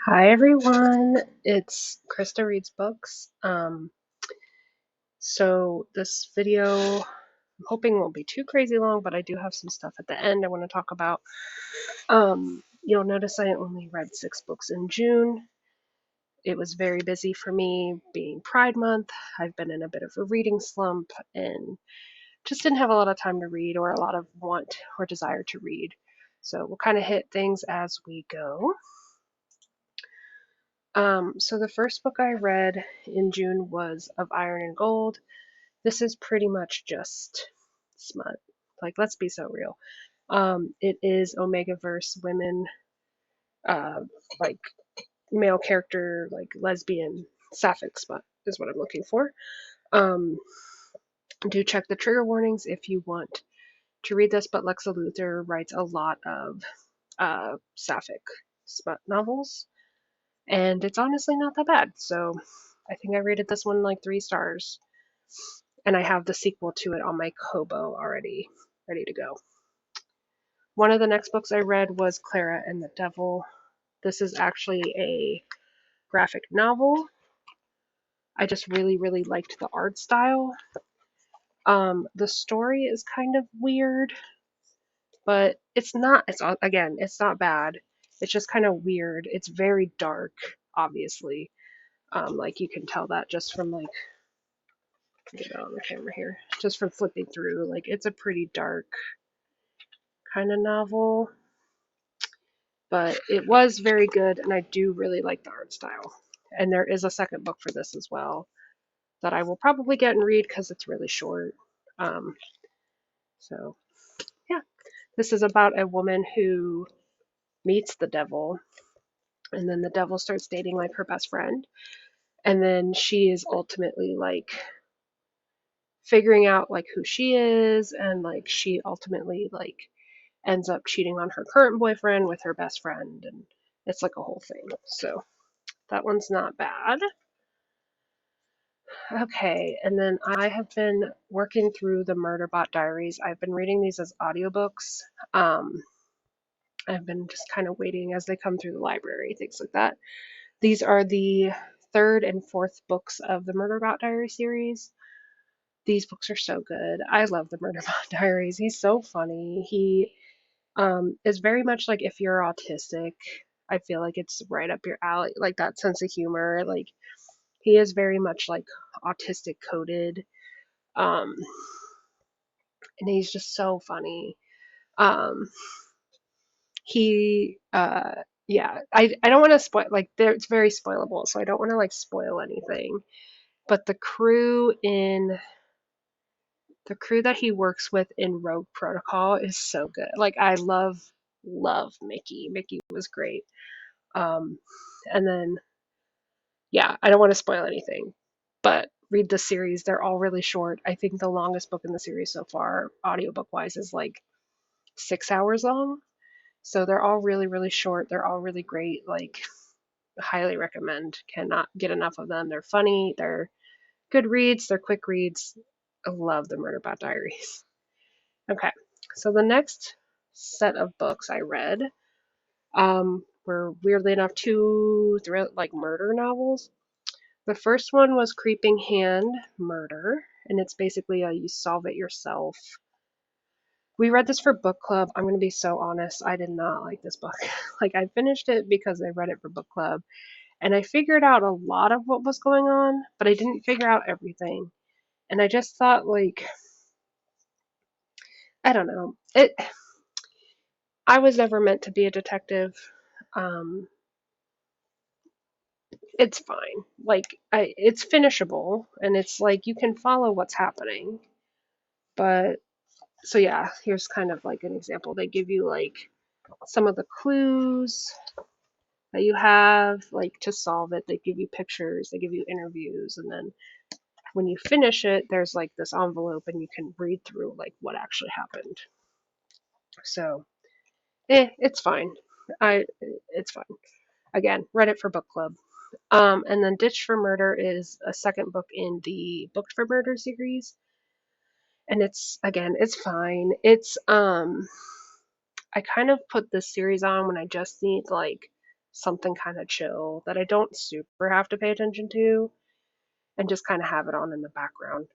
Hi everyone, it's Krista Reads Books. So this video I'm hoping won't be too crazy long, but I do have some stuff at the end I want to talk about. You'll notice I only read 6 books in June. It was very busy for me being Pride Month. I've been in a bit of a reading slump and just didn't have a lot of time to read or a lot of want or desire to read. So we'll kind of hit things as we go. So the first book I read in June was Of Iron and Gold. This is pretty much just smut. Like, let's be so real. It is Omega-verse women, uh, like male character, like lesbian, sapphic smut is what I'm looking for. Um, do check the trigger warnings if you want to read this, but Lexa Luthor writes a lot of sapphic smut novels, and it's honestly not that bad. So I think I rated this one like 3 stars, and I have the sequel to it on my Kobo already ready to go. One of the next books I read was Clara and the Devil. This is actually a graphic novel. I just really liked the art style. The story is kind of weird, but it's not. It's not bad. It's just kind of weird. It's very dark, obviously. Like you can tell that just from like get it on the camera here, just from flipping through. Like it's a pretty dark kind of novel, but it was very good, and I do really like the art style. And there is a second book for this as well that I will probably get and read because it's really short. Um, so yeah, this is about a woman who meets the devil, and then the devil starts dating like her best friend, and then she is ultimately like figuring out like who she is, and like she ultimately like ends up cheating on her current boyfriend with her best friend, and it's like a whole thing. So that one's not bad. Okay, and then I have been working through the Murderbot Diaries. I've been reading these as audiobooks. Um, I've been just kind of waiting as they come through the library, things like that. These are the third and fourth books of the Murderbot Diary series. These books are so good. I love the Murderbot Diaries. He's so funny. He is very much like if you're autistic, I feel like it's right up your alley, like that sense of humor. Like he is very much like autistic coded. Um, and he's just so funny. Um, he yeah, I don't want to spoil, like there it's very spoilable, so I don't want to like spoil anything. But the crew that he works with in Rogue Protocol is so good. Like I love Mickey. Mickey was great. Um, and then yeah, I don't want to spoil anything, but read the series. They're all really short. I think the longest book in the series so far, audiobook wise, is like 6 hours long. So they're all really short. They're all really great. Like, highly recommend. Cannot get enough of them. They're funny. They're good reads. They're quick reads. I love the Murderbot Diaries. Okay, so the next set of books I read were weirdly enough two like murder novels. The first one was Creeping Hand Murder, and it's basically a you solve it yourself. We read this for book club. I'm going to be so honest. I did not like this book. Like, I finished it because I read it for book club, and I figured out a lot of what was going on, but I didn't figure out everything. And I just thought, like, I don't know. I was never meant to be a detective. Um, it's fine. Like, it's finishable, and it's like you can follow what's happening. But, so yeah, here's kind of like an example. They give you, like, some of the clues that you have like to solve it. They give you pictures, they give you interviews, and then when you finish it there's like this envelope and you can read through like what actually happened. So it's fine. I it's fine. Again, read it for book club. And then Ditched for Murder is a second book in the Booked for Murder series, and it's fine. It's I kind of put this series on when I just need like something kind of chill that I don't super have to pay attention to and just kind of have it on in the background.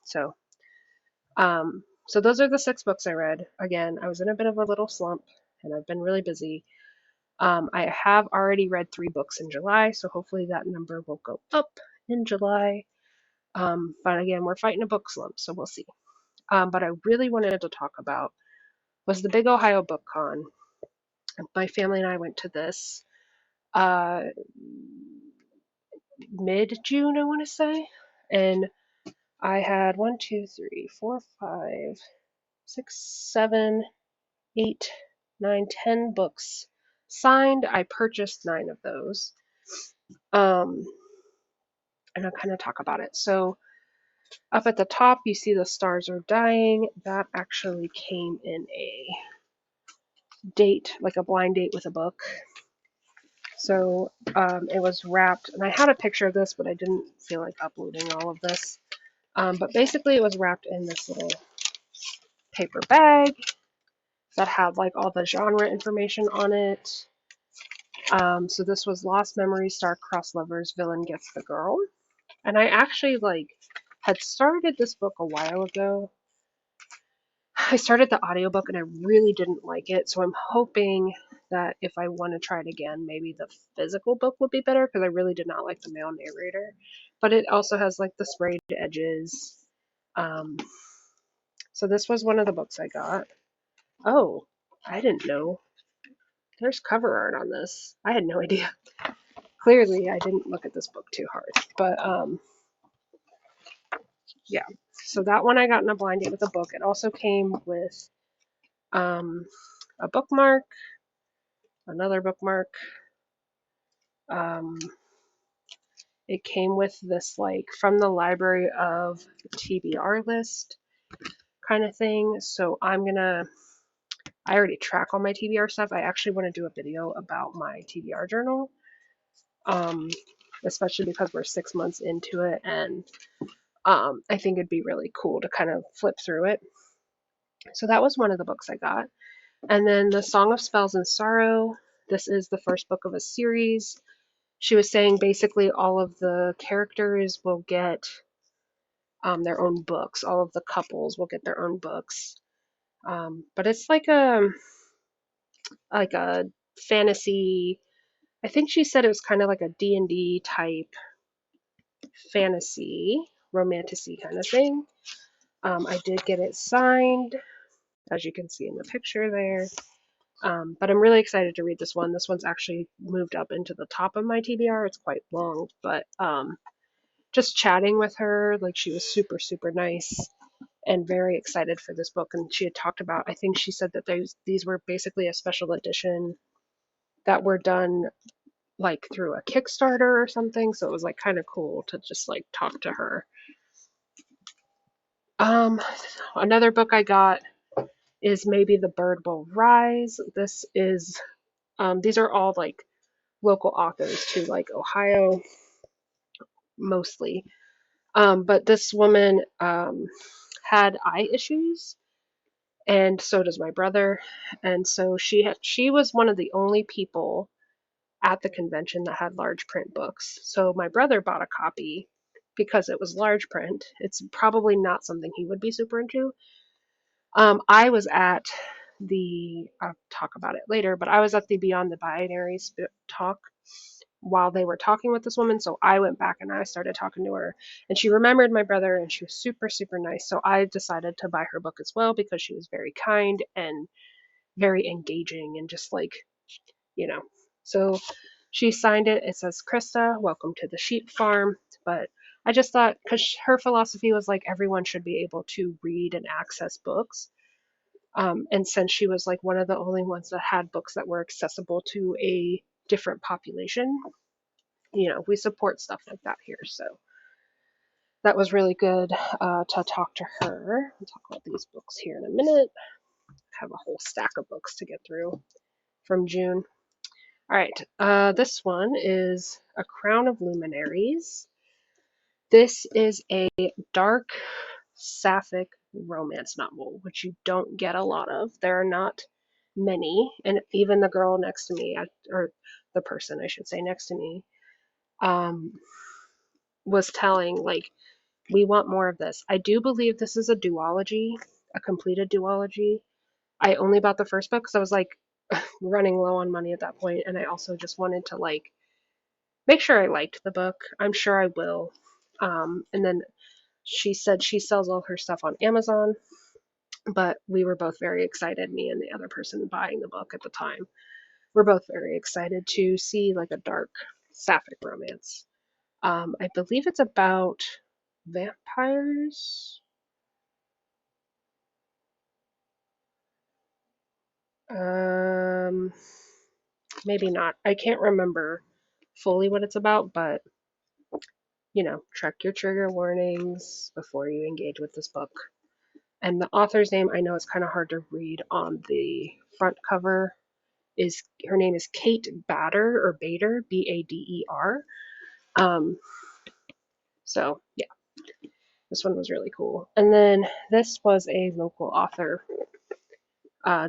So, so those are the 6 books I read. Again, I was in a bit of a little slump and I've been really busy. I have already read 3 books in July, so hopefully that number will go up in July. But again, we're fighting a book slump, so we'll see. But I really wanted to talk about was the Big Ohio BookCon. My family and I went to this uh, mid-June, I want to say, and I had 1, 2, 3, 4, 5, 6, 7, 8, 9, 10 books signed. I purchased 9 of those. Um, and I'll kind of talk about it. So up at the top, you see the stars are dying. That actually came in a date, like a blind date with a book. So it was wrapped, and I had a picture of this, but I didn't feel like uploading all of this. But basically, it was wrapped in this little paper bag that had like all the genre information on it. So this was Lost Memories, Star-Crossed Lovers, Villain Gets the Girl. And I actually like had started this book a while ago. I started the audiobook and I really didn't like it, so I'm hoping that if I want to try it again, maybe the physical book would be better because I really did not like the male narrator. But it also has like the sprayed edges. Um, so this was one of the books I got. Oh, I didn't know. There's cover art on this. I had no idea. Clearly, I didn't look at this book too hard. But yeah. So that one I got in a blind date with a book. It also came with a bookmark, another bookmark. Um, it came with this like from the library of TBR list kind of thing. So I already track all my TBR stuff. I actually want to do a video about my TBR journal, um, especially because we're 6 months into it, and I think it'd be really cool to kind of flip through it. So that was one of the books I got. And then The Song of Spells and Sorrow. This is the first book of a series. She was saying basically all of the characters will get their own books. All of the couples will get their own books. But it's like a fantasy. I think she said it was kind of like a D&D type fantasy, romanticy kind of thing. I did get it signed, as you can see in the picture there. But I'm really excited to read this one. This one's actually moved up into the top of my TBR. It's quite long, but just chatting with her, like she was super, super nice and very excited for this book. And she had talked about, I think she said that these were basically a special edition that were done like through a Kickstarter or something. So it was like kind of cool to just like talk to her. Another book I got is Maybe the Bird Will Rise. These are all like local authors too, like Ohio mostly. But this woman had eye issues, and so does my brother. And so she was one of the only people at the convention that had large print books. So my brother bought a copy because it was large print. It's probably not something he would be super into. I was at I'll talk about it later, but I was at the Beyond the Binaries talk while they were talking with this woman. So I went back and I started talking to her, and she remembered my brother, and she was super, super nice. So I decided to buy her book as well because she was very kind and very engaging and just like, you know. So she signed it. It says, Krista, welcome to the sheep farm. But I just thought, because her philosophy was like everyone should be able to read and access books. And since she was like one of the only ones that had books that were accessible to a different population, we support stuff like that here. So that was really good to talk to her. We'll talk about these books here in a minute. I have a whole stack of books to get through from June. All right, this one is A Crown of Luminaries. This is a dark sapphic romance novel, which you don't get a lot of. There are not many, and even the girl next to me, or the person I should say next to me, um, was telling, like, we want more of this. I do believe this is a duology, a completed duology. I only bought the first book because I was like running low on money at that point, and I also just wanted to like make sure I liked the book. I'm sure I will. And then she said she sells all her stuff on Amazon, but we were both very excited, me and the other person buying the book at the time. We're both very excited to see like a dark sapphic romance. I believe it's about vampires. Um, Maybe not. I can't remember fully what it's about, but check your trigger warnings before you engage with this book. And the author's name, I know it's kind of hard to read on the front cover, is her name is Kate Bader or Bader, Bader. Um, so yeah, this one was really cool. And then this was a local author.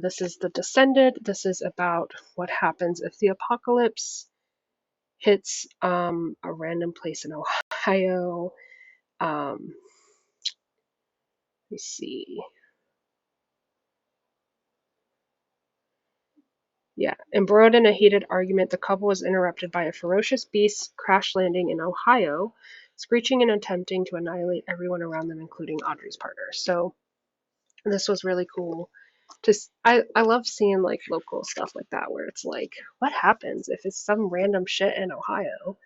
This is The Descended. This is about what happens if the apocalypse hits a random place in Ohio. Let me see. Yeah, embroiled in a heated argument, the couple was interrupted by a ferocious beast crash landing in Ohio, screeching and attempting to annihilate everyone around them, including Audrey's partner. So this was really cool. I love seeing like local stuff like that where it's like, what happens if it's some random shit in Ohio?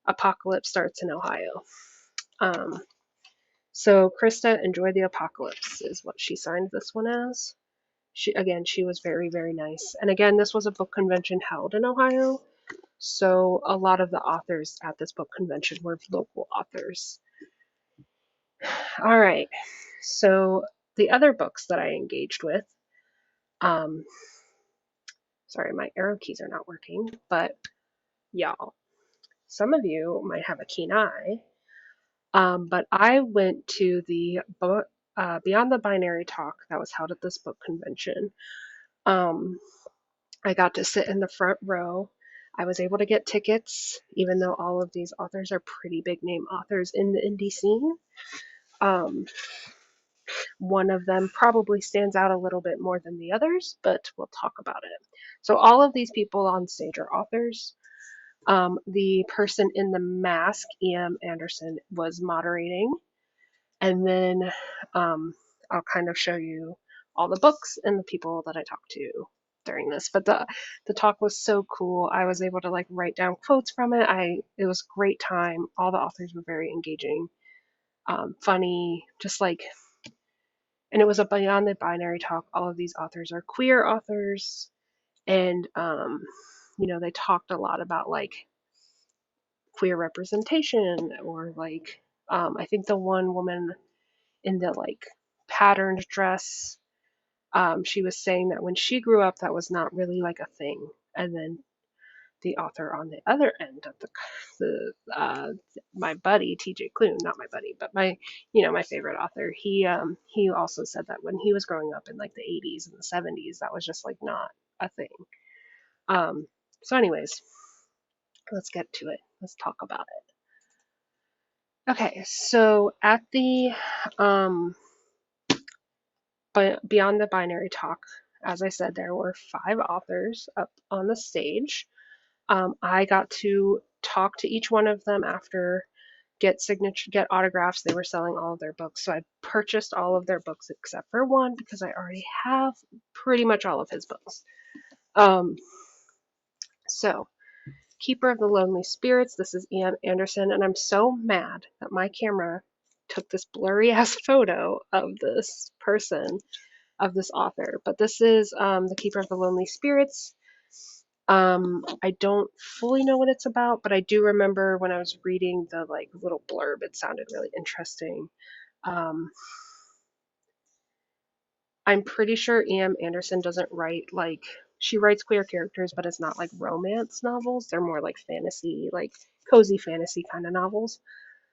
Apocalypse starts in Ohio. Um, so Krista, enjoy the apocalypse is what she signed this one as. She was very, very nice. And again, this was a book convention held in Ohio. So a lot of the authors at this book convention were local authors. All right. So the other books that I engaged with, um, sorry, my arrow keys are not working, but y'all, some of you might have a keen eye. But I went to the Beyond the Binary talk that was held at this book convention. I got to sit in the front row. I was able to get tickets, even though all of these authors are pretty big name authors in the indie scene. Um, One of them probably stands out a little bit more than the others, but we'll talk about it. So all of these people on stage are authors. The person in the mask, E.M. Anderson, was moderating. And then I'll kind of show you all the books and the people that I talked to during this. But the talk was so cool. I was able to like write down quotes from it. It was a great time. All the authors were very engaging, funny, just like, and it was a Beyond the Binary talk. All of these authors are queer authors, and they talked a lot about like queer representation or like I think the one woman in the like patterned dress, she was saying that when she grew up that was not really like a thing, and then the author on the other end of my buddy TJ Klune, not my buddy, but my favorite author, he also said that when he was growing up in like the 80s and the 70s, that was just like not a thing. So anyways, let's get to it. Let's talk about it. Okay, so at the Beyond the Binary talk, as I said, there were 5 authors up on the stage. I got to talk to each one of them after, get autographs. They were selling all of their books, so I purchased all of their books except for one because I already have pretty much all of his books. So Keeper of the Lonely Spirits, this is E.M. Anderson, and I'm so mad that my camera took this blurry ass photo of this person, of this author. But this is The Keeper of the Lonely Spirits. I don't fully know what it's about, but I do remember when I was reading the like little blurb, it sounded really interesting. I'm pretty sure E.M. Anderson doesn't write like, she writes queer characters, but it's not like romance novels. They're more like fantasy, like cozy fantasy kind of novels.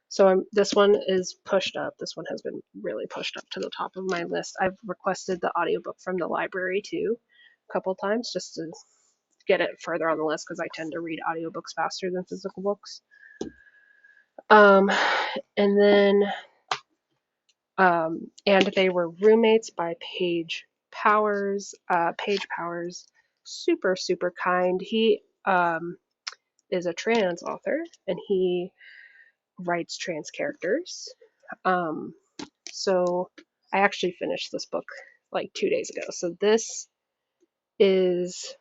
So this one is pushed up. This one has been really pushed up to the top of my list. I've requested the audiobook from the library too, a couple times just to get it further on the list because I tend to read audiobooks faster than physical books. Um, and then And They Were Roommates by Paige Powers. Paige Powers, super, super kind. He is a trans author and he writes trans characters. Um, so I actually finished this book like 2 days ago. So this is,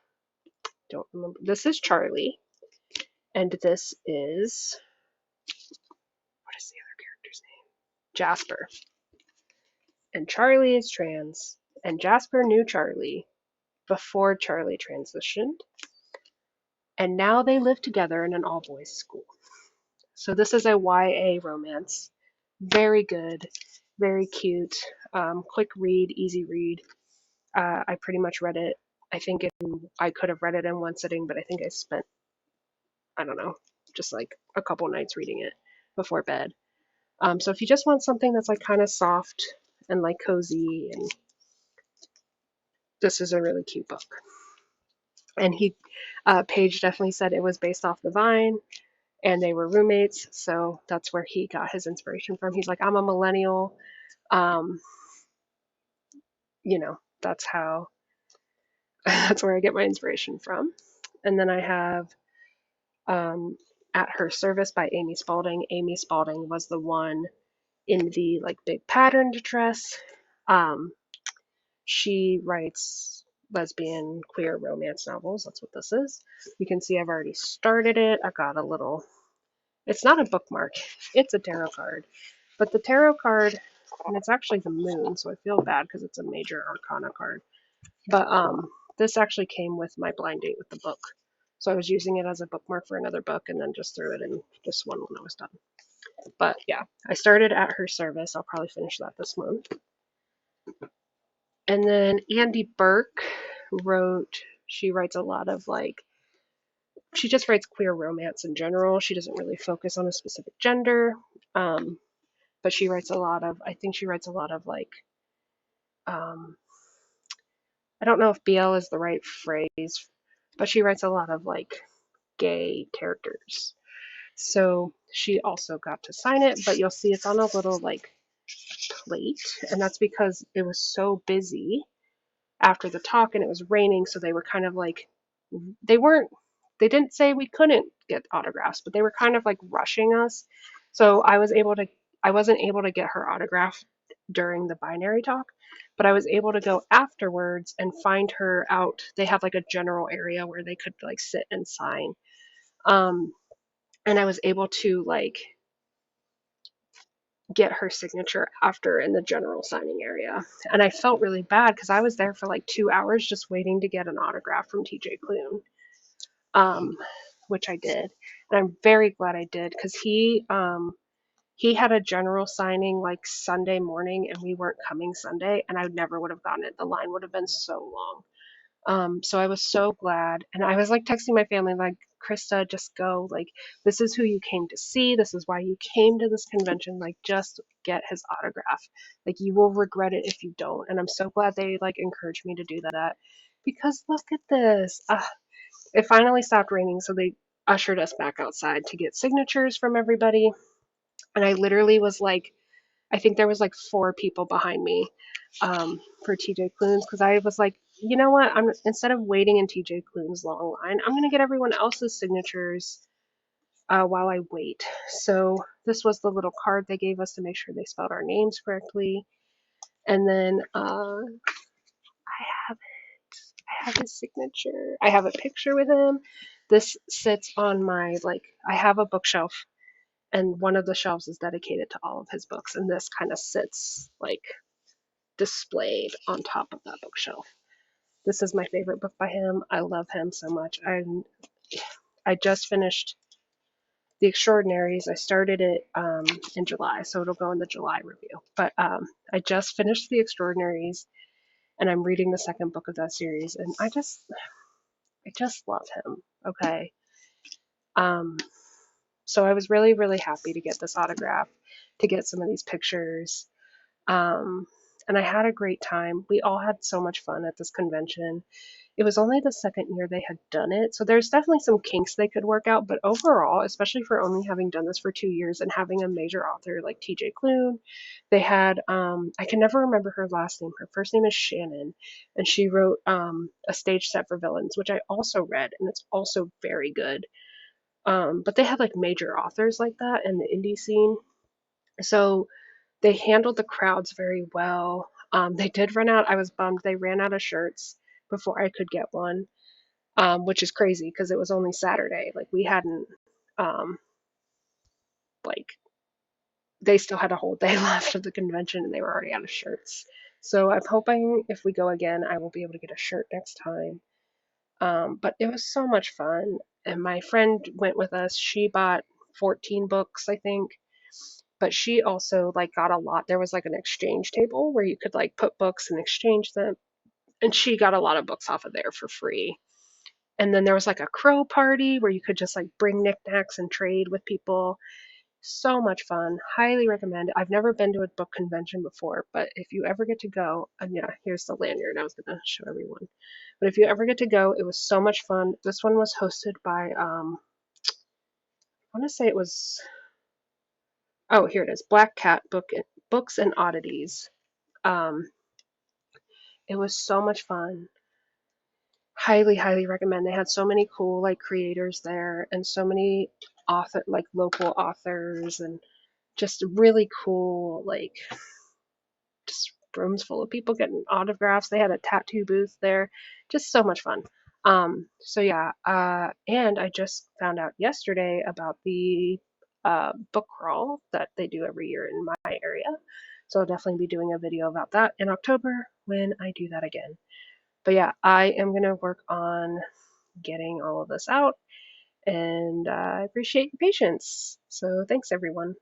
don't remember, this is Charlie, and this is, what is the other character's name? Jasper. And Charlie is trans, and Jasper knew Charlie before Charlie transitioned, and now they live together in an all-boys school. So this is a YA romance. Very good, very cute, quick read, easy read. I pretty much read it. I could have read it in one sitting, but I think I spent, I don't know, just like a couple nights reading it before bed. So if you just want something that's like kind of soft and like cozy, and this is a really cute book. And Paige definitely said it was based off The Vine, and they were roommates, so that's where he got his inspiration from. He's like, I'm a millennial, um, that's how that's where I get my inspiration from. And then I have At Her Service by Amy Spalding. Amy Spalding was the one in the like big patterned dress. She writes lesbian queer romance novels. That's what this is. You can see I've already started it. I got a little, it's not a bookmark, it's a tarot card. But the tarot card, and it's actually the moon, so I feel bad because it's a major arcana card. But this actually came with my blind date with the book. So I was using it as a bookmark for another book and then just threw it in this one when I was done. But yeah, I started At Her Service. I'll probably finish that this month. And then Andy Burke she writes a lot of she just writes queer romance in general. She doesn't really focus on a specific gender. But she writes a lot of, I think she writes a lot of I don't know if BL is the right phrase, but she writes a lot of gay characters. So she also got to sign it, but you'll see it's on a little plate, and that's because it was so busy after the talk and it was raining, so they were kind of they didn't say we couldn't get autographs, but they were kind of rushing us. So I wasn't able to get her autograph during the binary talk, but I was able to go afterwards and find her out. They have a general area where they could sit and sign. And I was able to get her signature after in the general signing area. And I felt really bad because I was there for 2 hours just waiting to get an autograph from TJ Klune, which I did. And I'm very glad I did because he had a general signing Sunday morning and we weren't coming Sunday, and I never would have gotten it. The line would have been so long. So I was so glad, and I was texting my family Krista, just go, this is who you came to see, this is why you came to this convention, just get his autograph, you will regret it if you don't. And I'm so glad they encouraged me to do that, because look at this. It finally stopped raining, so they ushered us back outside to get signatures from everybody, and I literally was I think there was 4 people behind me for TJ Klune's, because I was you know what? Instead of waiting in TJ Klune's long line, I'm gonna get everyone else's signatures while I wait. So this was the little card they gave us to make sure they spelled our names correctly, and then I have his signature. I have a picture with him. This sits on my I have a bookshelf, and one of the shelves is dedicated to all of his books, and this kind of sits displayed on top of that bookshelf. This is my favorite book by him. I love him so much. I just finished The Extraordinaries. I started it in July, so it'll go in the July review. But I just finished The Extraordinaries, and I'm reading the second book of that series, and I just love him. Okay. So I was really, really happy to get this autograph, to get some of these pictures. and I had a great time. We all had so much fun at this convention. It was only the second year they had done it, so there's definitely some kinks they could work out. But overall, especially for only having done this for 2 years and having a major author like TJ Klune, they had I can never remember her last name. Her first name is Shannon, and she wrote a stage set for villains, which I also read, and it's also very good. But they had like major authors like that in the indie scene, so they handled the crowds very well. They did run out. I was bummed. They ran out of shirts before I could get one, which is crazy because it was only Saturday. Like we hadn't, um, like they still had a whole day left of the convention and they were already out of shirts. So I'm hoping if we go again, I will be able to get a shirt next time. But it was so much fun. And my friend went with us. She bought 14 books, I think. But she also like got a lot. There was like an exchange table where you could like put books and exchange them. And she got a lot of books off of there for free. And then there was like a crow party where you could just like bring knickknacks and trade with people. So much fun. Highly recommend it. I've never been to a book convention before, but if you ever get to go, and yeah, here's the lanyard I was going to show everyone. But if you ever get to go, it was so much fun. This one was hosted by, I want to say it was, oh, here it is, Black Cat Books and Oddities. Um, it was so much fun. Highly, highly recommend. They had so many cool like creators there and so many like local authors and just really cool like just rooms full of people getting autographs. They had a tattoo booth there. Just so much fun. So yeah, and I just found out yesterday about the book crawl that they do every year in my area. So I'll definitely be doing a video about that in October when I do that again. But yeah, I am going to work on getting all of this out, and I appreciate your patience. So thanks, everyone.